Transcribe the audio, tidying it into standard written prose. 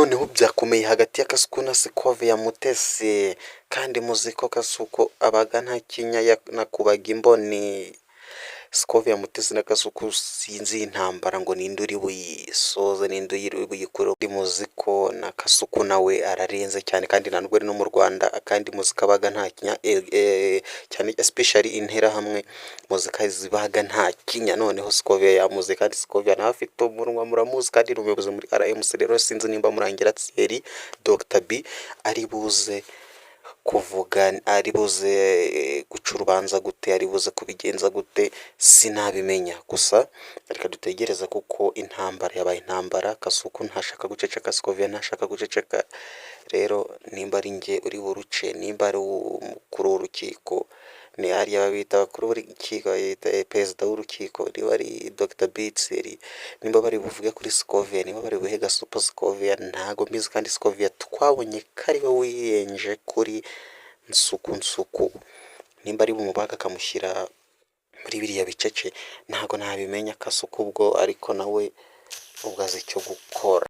noneho byakomeye hagati ya Kasuku na Scovia Mutesi, kandi muzi ko Kasuku abaga nta kinya nakubaga imboni. Scovia Mutesi na Kasuku sinzi intambara ngo ninde uri buyisoze, ninde uri buyikure. Muzi ko na Kasuku nawe ararenze cyane, kandi nta nubwo ari no mu Rwanda, kandi muzika abaga nta kinya, cyane especially interahamwe muzika zibaga nta kinya. Noneho Scovia yamuze, kandi Scovia nawe afite umunwa muramuzi, kandi ni umuyobozi muri RMC. Rero sinzi nimba murangira Thierry Dr B ari buze kuvuga, ari buze guca urubanza gute, ari buze kubigenza gute, sinabimenya. Gusa reka dutegereza, kuko intambara yabaye intambara. Kasuku ntashaka guceceka, Scovia ntashaka guceceka. Rero nimba ari njye uri buruce, nimba ari umukuru w'urukiko, ni hariya babita abakuru b'urukiko, perezida w'urukiko, niba ari Dr Bitseri, nimba bari buvuge kuri Scovia, nimba bari buhega Super Scovia, ntago mbizi. kandi Scovia twabonye ko ari we wiyenje kuri Nsuku, nimba ari bumubaga akamushyira muri biriya bicece, ntago nabimenya. Kasuku ubwo ariko nawe ubwo azi icyo gukora.